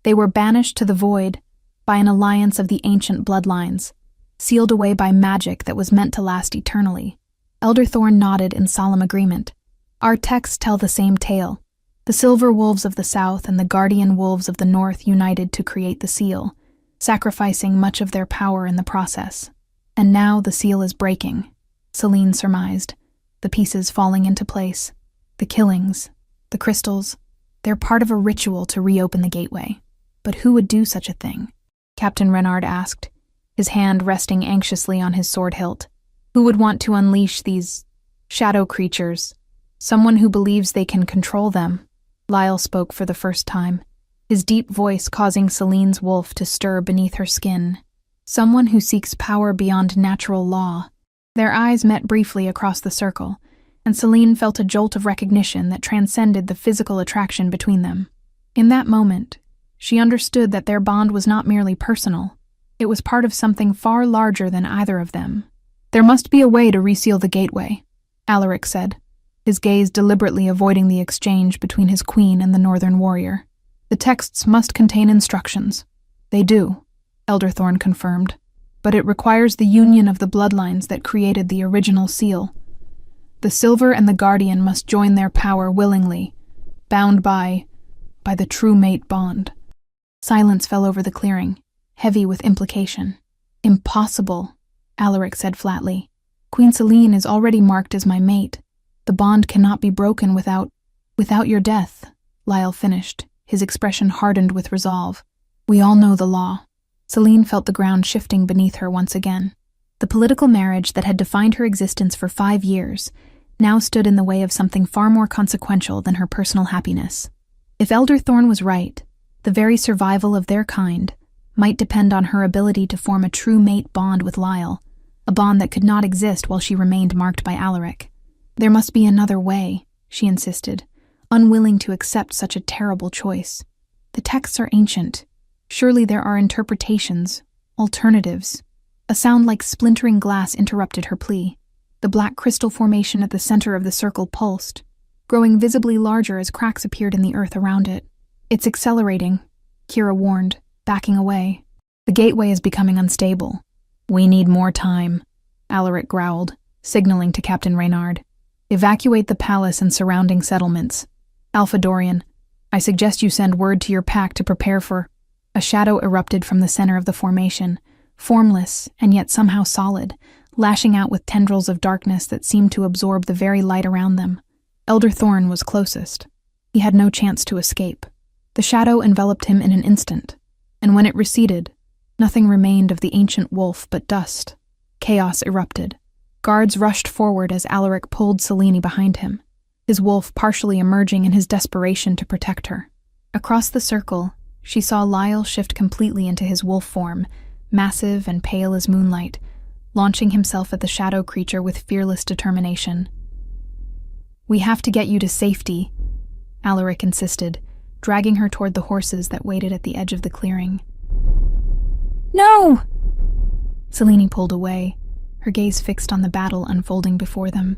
Speaker 1: They were banished to the void by an alliance of the ancient bloodlines, sealed away by magic that was meant to last eternally." Elder Thorn nodded in solemn agreement. "Our texts tell the same tale. The silver wolves of the south and the guardian wolves of the north united to create the seal, sacrificing much of their power in the process. And now the seal is breaking," Celine surmised, the pieces falling into place. "The killings, the crystals, they're part of a ritual to reopen the gateway." But who would do such a thing? Captain Renard asked, his hand resting anxiously on his sword hilt. Who would want to unleash these shadow creatures? Someone who believes they can control them. Lyle spoke for the first time, his deep voice causing Celine's wolf to stir beneath her skin. Someone who seeks power beyond natural law. Their eyes met briefly across the circle, and Celine felt a jolt of recognition that transcended the physical attraction between them. In that moment, she understood that their bond was not merely personal. It was part of something far larger than either of them. There must be a way to reseal the gateway, Alaric said, his gaze deliberately avoiding the exchange between his queen and the northern warrior. The texts must contain instructions. They do, Elderthorn confirmed, but it requires the union of the bloodlines that created the original seal. The Silver and the Guardian must join their power willingly, bound by the true mate bond. Silence fell over the clearing, heavy with implication. Impossible, Alaric said flatly. Queen Celine is already marked as my mate. The bond cannot be broken without your death, Lyle finished, his expression hardened with resolve. We all know the law. Celine felt the ground shifting beneath her once again. The political marriage that had defined her existence for 5 years now stood in the way of something far more consequential than her personal happiness. If Elderthorn was right, the very survival of their kind might depend on her ability to form a true mate bond with Lyle, a bond that could not exist while she remained marked by Alaric. There must be another way, she insisted, unwilling to accept such a terrible choice. The texts are ancient. Surely there are interpretations, alternatives. A sound like splintering glass interrupted her plea. The black crystal formation at the center of the circle pulsed, growing visibly larger as cracks appeared in the earth around it. It's accelerating, Kira warned, backing away. The gateway is becoming unstable. We need more time, Alaric growled, signaling to Captain Reynard. Evacuate the palace and surrounding settlements. Alpha Dorian, I suggest you send word to your pack to prepare for... A shadow erupted from the center of the formation, formless and yet somehow solid, lashing out with tendrils of darkness that seemed to absorb the very light around them. Elderthorn was closest. He had no chance to escape. The shadow enveloped him in an instant, and when it receded, nothing remained of the ancient wolf but dust. Chaos erupted. Guards rushed forward as Alaric pulled Celine behind him, his wolf partially emerging in his desperation to protect her. Across the circle, she saw Lyle shift completely into his wolf form, massive and pale as moonlight, launching himself at the shadow creature with fearless determination. We have to get you to safety, Alaric insisted, dragging her toward the horses that waited at the edge of the clearing. No! Celine pulled away, her gaze fixed on the battle unfolding before them.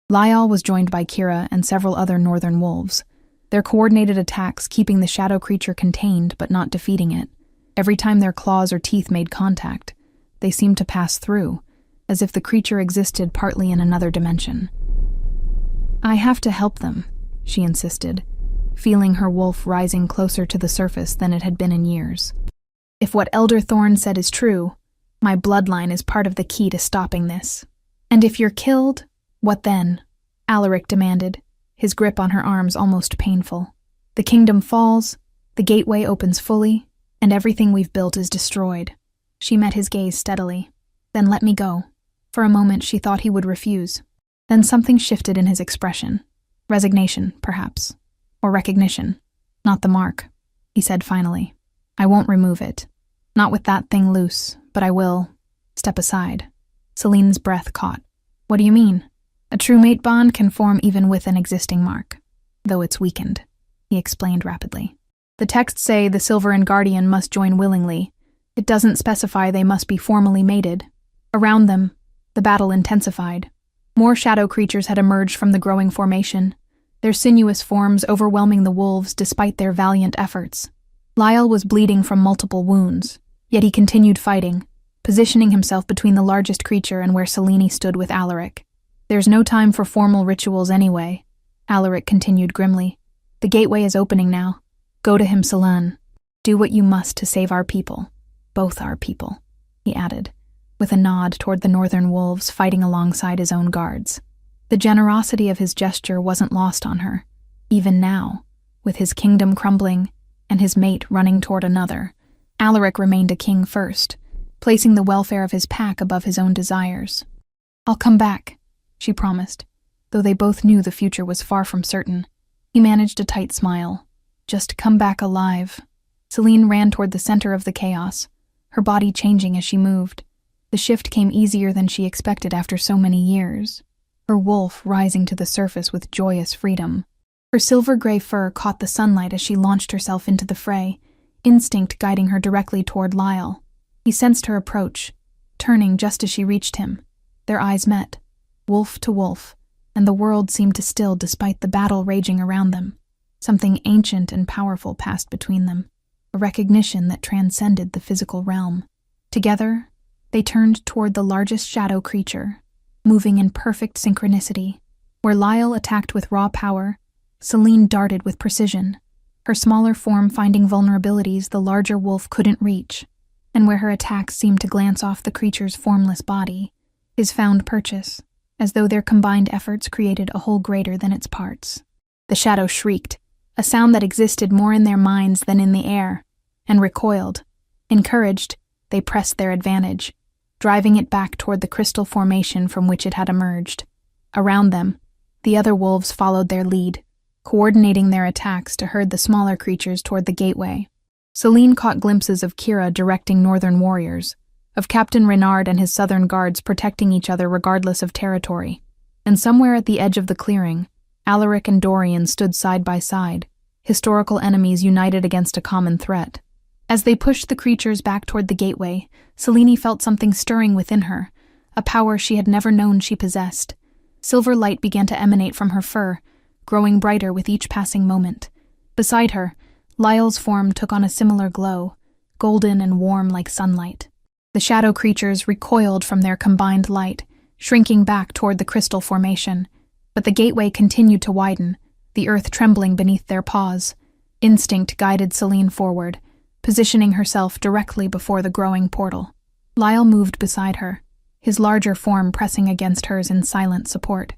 Speaker 1: Lyle was joined by Kira and several other northern wolves, their coordinated attacks keeping the shadow creature contained but not defeating it. Every time their claws or teeth made contact, they seemed to pass through, as if the creature existed partly in another dimension. I have to help them, she insisted, feeling her wolf rising closer to the surface than it had been in years. If what Elderthorn said is true, my bloodline is part of the key to stopping this. And if you're killed, what then? Alaric demanded, his grip on her arms almost painful. The kingdom falls, the gateway opens fully, and everything we've built is destroyed. She met his gaze steadily. Then let me go. For a moment she thought he would refuse. Then something shifted in his expression. Resignation, perhaps. Or recognition. Not the mark, he said finally. I won't remove it. Not with that thing loose, but I will. Step aside. Celine's breath caught. What do you mean? A true mate bond can form even with an existing mark, though it's weakened, he explained rapidly. The texts say the Silver and Guardian must join willingly. It doesn't specify they must be formally mated. Around them, the battle intensified. More shadow creatures had emerged from the growing formation, their sinuous forms overwhelming the wolves despite their valiant efforts. Lyle was bleeding from multiple wounds, yet he continued fighting, positioning himself between the largest creature and where Celine stood with Alaric. There's no time for formal rituals anyway, Alaric continued grimly. The gateway is opening now. Go to him, Celine. Do what you must to save our people. Both our people, he added, with a nod toward the northern wolves fighting alongside his own guards. The generosity of his gesture wasn't lost on her. Even now, with his kingdom crumbling, and his mate running toward another. Alaric remained a king first, placing the welfare of his pack above his own desires. "I'll come back," she promised, though they both knew the future was far from certain. He managed a tight smile. "Just come back alive." Selene ran toward the center of the chaos, her body changing as she moved. The shift came easier than she expected after so many years, her wolf rising to the surface with joyous freedom. Her silver-gray fur caught the sunlight as she launched herself into the fray, instinct guiding her directly toward Lyle. He sensed her approach, turning just as she reached him. Their eyes met, wolf to wolf, and the world seemed to still despite the battle raging around them. Something ancient and powerful passed between them, a recognition that transcended the physical realm. Together, they turned toward the largest shadow creature, moving in perfect synchronicity. Where Lyle attacked with raw power, Selene darted with precision, her smaller form finding vulnerabilities the larger wolf couldn't reach, and where her attacks seemed to glance off the creature's formless body, his found purchase, as though their combined efforts created a whole greater than its parts. The shadow shrieked, a sound that existed more in their minds than in the air, and recoiled. Encouraged, they pressed their advantage, driving it back toward the crystal formation from which it had emerged. Around them, the other wolves followed their lead, coordinating their attacks to herd the smaller creatures toward the gateway. Selene caught glimpses of Kira directing northern warriors, of Captain Renard and his southern guards protecting each other regardless of territory, and somewhere at the edge of the clearing, Alaric and Dorian stood side by side, historical enemies united against a common threat. As they pushed the creatures back toward the gateway, Selene felt something stirring within her, a power she had never known she possessed. Silver light began to emanate from her fur, growing brighter with each passing moment. Beside her, Lyle's form took on a similar glow, golden and warm like sunlight. The shadow creatures recoiled from their combined light, shrinking back toward the crystal formation, but the gateway continued to widen, the earth trembling beneath their paws. Instinct guided Selene forward, positioning herself directly before the growing portal. Lyle moved beside her, his larger form pressing against hers in silent support.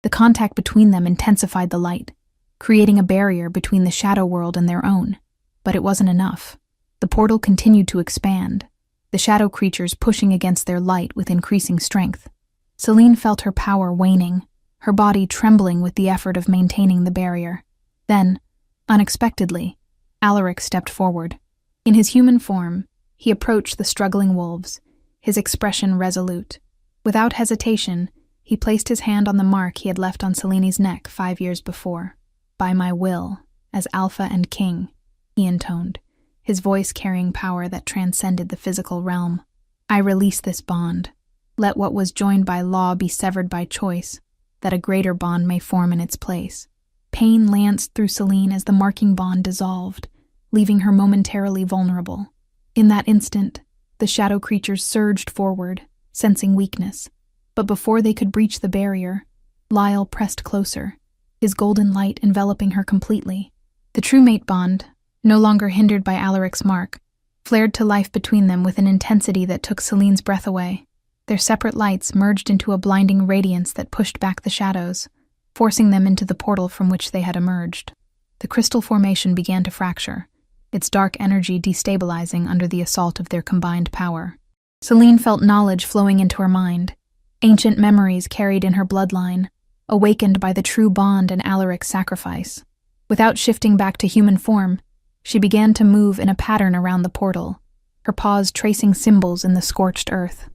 Speaker 1: The contact between them intensified the light, creating a barrier between the shadow world and their own. But it wasn't enough. The portal continued to expand, the shadow creatures pushing against their light with increasing strength. Selene felt her power waning, her body trembling with the effort of maintaining the barrier. Then, unexpectedly, Alaric stepped forward. In his human form, he approached the struggling wolves, his expression resolute. Without hesitation, he placed his hand on the mark he had left on Selene's neck 5 years before. "By my will, as Alpha and King," he intoned, his voice carrying power that transcended the physical realm. "I release this bond. Let what was joined by law be severed by choice, that a greater bond may form in its place." Pain lanced through Selene as the marking bond dissolved, leaving her momentarily vulnerable. In that instant, the shadow creatures surged forward, sensing weakness. But before they could breach the barrier, Lyle pressed closer, his golden light enveloping her completely. The true mate bond, no longer hindered by Alaric's mark, flared to life between them with an intensity that took Selene's breath away. Their separate lights merged into a blinding radiance that pushed back the shadows, forcing them into the portal from which they had emerged. The crystal formation began to fracture, its dark energy destabilizing under the assault of their combined power. Selene felt knowledge flowing into her mind, ancient memories carried in her bloodline, awakened by the true bond and Alaric's sacrifice. Without shifting back to human form, she began to move in a pattern around the portal, her paws tracing symbols in the scorched earth.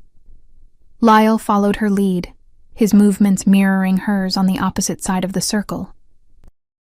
Speaker 1: Lyle followed her lead, his movements mirroring hers on the opposite side of the circle.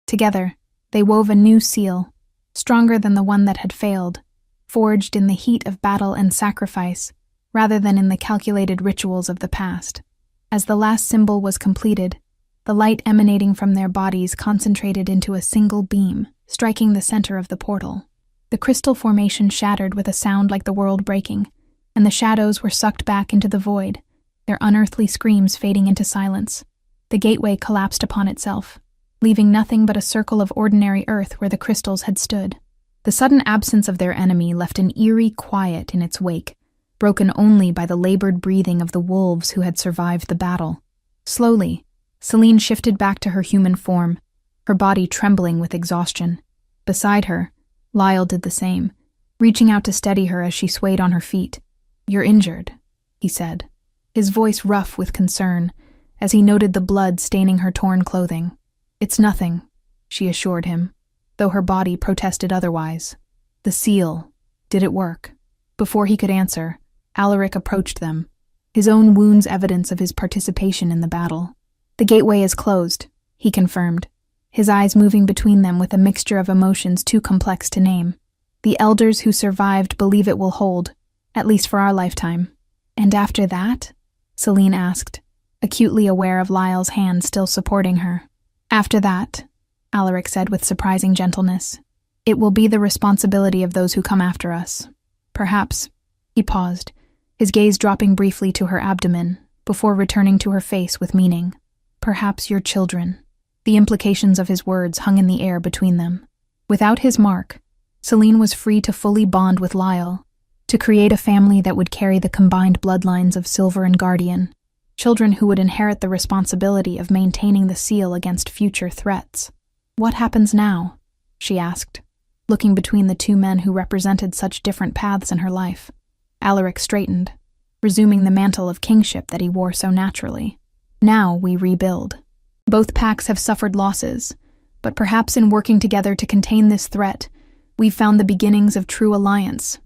Speaker 1: Together, they wove a new seal, stronger than the one that had failed, forged in the heat of battle and sacrifice, rather than in the calculated rituals of the past. As the last symbol was completed, the light emanating from their bodies concentrated into a single beam, striking the center of the portal. The crystal formation shattered with a sound like the world breaking, and the shadows were sucked back into the void, their unearthly screams fading into silence. The gateway collapsed upon itself, leaving nothing but a circle of ordinary earth where the crystals had stood. The sudden absence of their enemy left an eerie quiet in its wake, broken only by the labored breathing of the wolves who had survived the battle. Slowly, Selene shifted back to her human form, her body trembling with exhaustion. Beside her, Lyle did the same, reaching out to steady her as she swayed on her feet. "You're injured," he said, his voice rough with concern, as he noted the blood staining her torn clothing. "It's nothing," she assured him, though her body protested otherwise. "The seal, did it work?" Before he could answer, Alaric approached them, his own wounds evidence of his participation in the battle. "The gateway is closed," he confirmed, his eyes moving between them with a mixture of emotions too complex to name. "The elders who survived believe it will hold, at least for our lifetime." "And after that?" Celine asked, acutely aware of Lyle's hand still supporting her. "After that," Alaric said with surprising gentleness, "it will be the responsibility of those who come after us. Perhaps," he paused, his gaze dropping briefly to her abdomen, before returning to her face with meaning. "Perhaps your children." The implications of his words hung in the air between them. Without his mark, Celine was free to fully bond with Lyle, to create a family that would carry the combined bloodlines of Silver and Guardian, children who would inherit the responsibility of maintaining the seal against future threats. "What happens now?" she asked, looking between the two men who represented such different paths in her life. Alaric straightened, resuming the mantle of kingship that he wore so naturally. "Now we rebuild. Both packs have suffered losses, but perhaps in working together to contain this threat, we've found the beginnings of true alliance."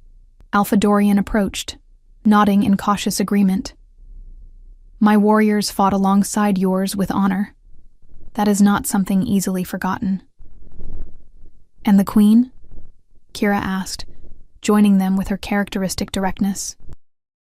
Speaker 1: Alpha Dorian approached, nodding in cautious agreement. "My warriors fought alongside yours with honor. That is not something easily forgotten." "And the Queen?" Kira asked, joining them with her characteristic directness.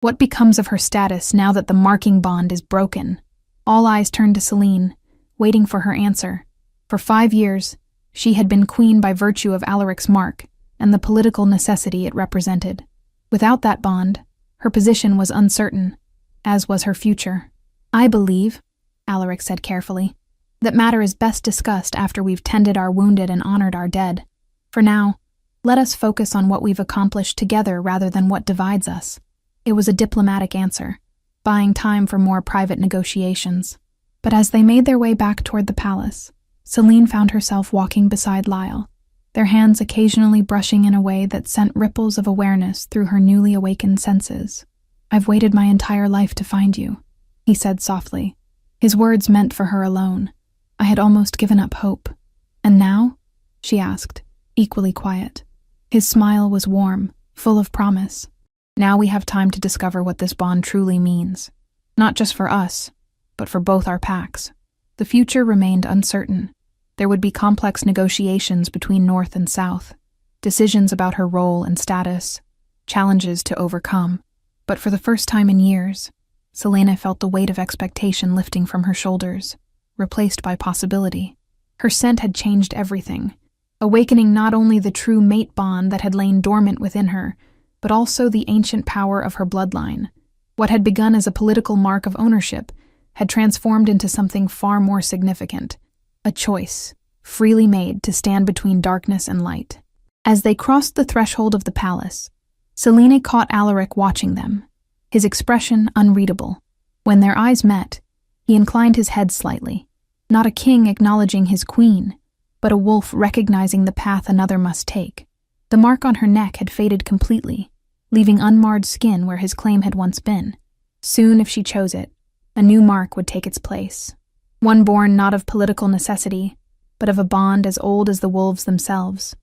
Speaker 1: "What becomes of her status now that the marking bond is broken?" All eyes turned to Celine, waiting for her answer. For 5 years, she had been queen by virtue of Alaric's mark and the political necessity it represented. Without that bond, her position was uncertain, as was her future. "I believe," Alaric said carefully, "that matter is best discussed after we've tended our wounded and honored our dead. For now, let us focus on what we've accomplished together rather than what divides us." It was a diplomatic answer, buying time for more private negotiations. But as they made their way back toward the palace, Celine found herself walking beside Lyle, their hands occasionally brushing in a way that sent ripples of awareness through her newly awakened senses. "I've waited my entire life to find you," he said softly, his words meant for her alone. "I had almost given up hope." "And now?" she asked, equally quiet. His smile was warm, full of promise. "Now we have time to discover what this bond truly means. Not just for us, but for both our packs." The future remained uncertain. There would be complex negotiations between North and South, decisions about her role and status, challenges to overcome. But for the first time in years, Selena felt the weight of expectation lifting from her shoulders, replaced by possibility. Her scent had changed everything, awakening not only the true mate bond that had lain dormant within her, but also the ancient power of her bloodline. What had begun as a political mark of ownership had transformed into something far more significant, a choice, freely made to stand between darkness and light. As they crossed the threshold of the palace, Selene caught Alaric watching them, his expression unreadable. When their eyes met, he inclined his head slightly, not a king acknowledging his queen, but a wolf recognizing the path another must take. The mark on her neck had faded completely, leaving unmarred skin where his claim had once been. Soon, if she chose it, a new mark would take its place. One born not of political necessity, but of a bond as old as the wolves themselves.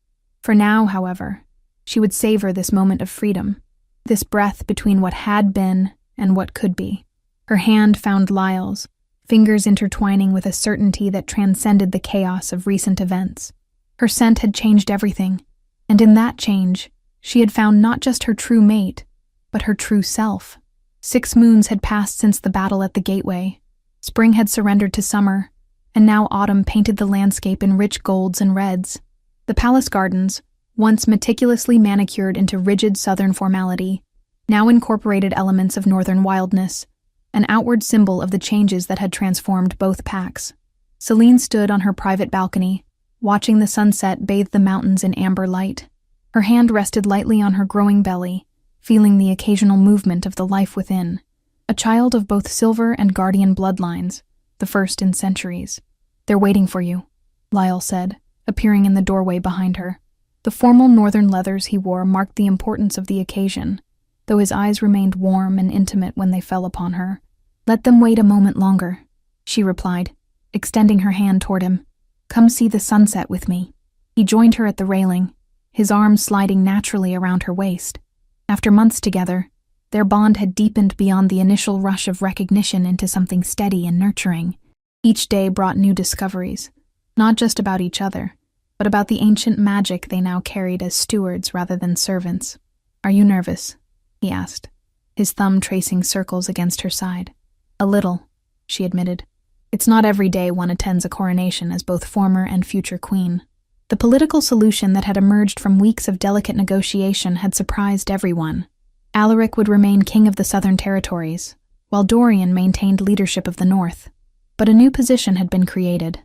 Speaker 1: For now, however, she would savor this moment of freedom, this breath between what had been and what could be. Her hand found Lyle's, fingers intertwining with a certainty that transcended the chaos of recent events. Her scent had changed everything, and in that change, she had found not just her true mate, but her true self. 6 moons had passed since the battle at the gateway. Spring had surrendered to summer, and now autumn painted the landscape in rich golds and reds. The palace gardens, once meticulously manicured into rigid southern formality, now incorporated elements of northern wildness, an outward symbol of the changes that had transformed both packs. Selene stood on her private balcony, watching the sunset bathe the mountains in amber light. Her hand rested lightly on her growing belly, feeling the occasional movement of the life within. A child of both Silver and Guardian bloodlines, the first in centuries. "They're waiting for you," Lyle said, appearing in the doorway behind her. The formal northern leathers he wore marked the importance of the occasion, though his eyes remained warm and intimate when they fell upon her. "Let them wait a moment longer," she replied, extending her hand toward him. "Come see the sunset with me." He joined her at the railing, his arms sliding naturally around her waist. After months together, their bond had deepened beyond the initial rush of recognition into something steady and nurturing. Each day brought new discoveries, not just about each other, but about the ancient magic they now carried as stewards rather than servants. "Are you nervous?" he asked, his thumb tracing circles against her side. "A little," she admitted. "It's not every day one attends a coronation as both former and future queen." The political solution that had emerged from weeks of delicate negotiation had surprised everyone. Alaric would remain king of the Southern Territories, while Dorian maintained leadership of the North. But a new position had been created,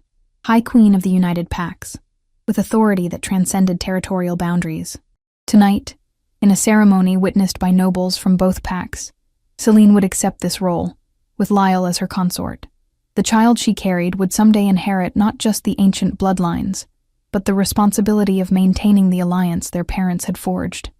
Speaker 1: High Queen of the United Pax, with authority that transcended territorial boundaries. Tonight, in a ceremony witnessed by nobles from both packs, Selene would accept this role, with Lyle as her consort. The child she carried would someday inherit not just the ancient bloodlines, but the responsibility of maintaining the alliance their parents had forged.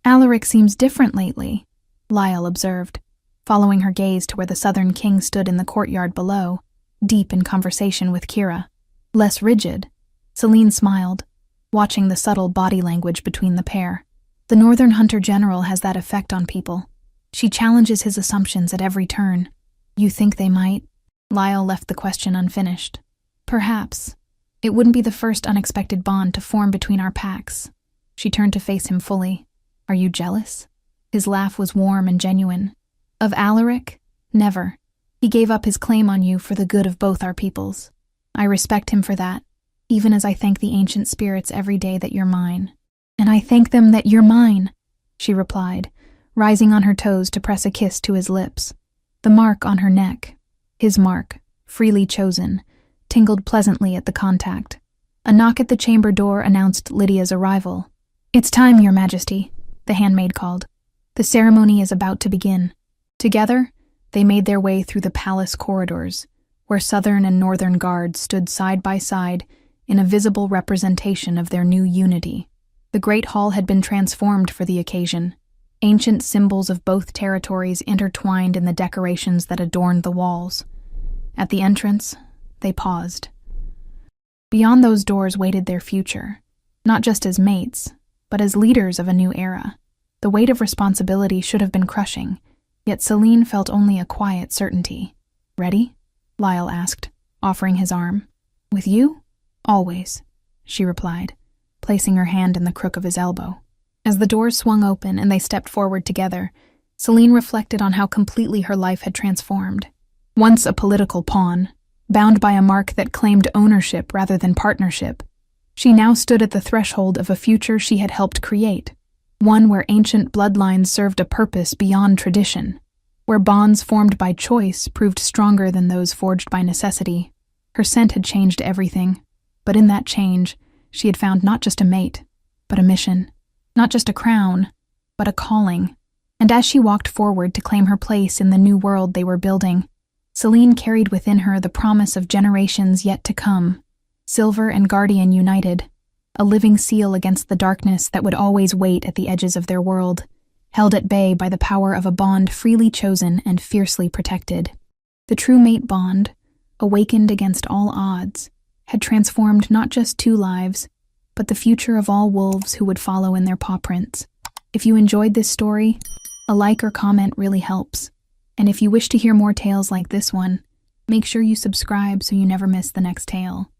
Speaker 1: "Alaric seems different lately," Lyle observed, following her gaze to where the Southern King stood in the courtyard below, deep in conversation with Kira. "Less rigid." Selene smiled, watching the subtle body language between the pair. "The Northern Hunter General has that effect on people. She challenges his assumptions at every turn." "You think they might?" Lyle left the question unfinished. "Perhaps. It wouldn't be the first unexpected bond to form between our packs." She turned to face him fully. "Are you jealous?" His laugh was warm and genuine. "Of Alaric? Never. He gave up his claim on you for the good of both our peoples. I respect him for that, even as I thank the ancient spirits every day that you're mine." "And I thank them that you're mine," she replied, rising on her toes to press a kiss to his lips. The mark on her neck, his mark, freely chosen, tingled pleasantly at the contact. A knock at the chamber door announced Lydia's arrival. "It's time, Your Majesty," the handmaid called. "The ceremony is about to begin." Together, they made their way through the palace corridors, where Southern and Northern guards stood side by side in a visible representation of their new unity. The great hall had been transformed for the occasion, ancient symbols of both territories intertwined in the decorations that adorned the walls. At the entrance, they paused. Beyond those doors waited their future, not just as mates, but as leaders of a new era. The weight of responsibility should have been crushing, yet Selene felt only a quiet certainty. "Ready?" Lyle asked, offering his arm. "With you? Always," she replied, placing her hand in the crook of his elbow. As the doors swung open and they stepped forward together, Selene reflected on how completely her life had transformed. Once a political pawn, bound by a mark that claimed ownership rather than partnership, she now stood at the threshold of a future she had helped create, one where ancient bloodlines served a purpose beyond tradition, where bonds formed by choice proved stronger than those forged by necessity. Her scent had changed everything, but in that change, she had found not just a mate, but a mission, not just a crown, but a calling. And as she walked forward to claim her place in the new world they were building, Selene carried within her the promise of generations yet to come, Silver and Guardian united, a living seal against the darkness that would always wait at the edges of their world, held at bay by the power of a bond freely chosen and fiercely protected. The true mate bond, awakened against all odds, had transformed not just two lives, but the future of all wolves who would follow in their paw prints. If you enjoyed this story, a like or comment really helps. And if you wish to hear more tales like this one, make sure you subscribe so you never miss the next tale.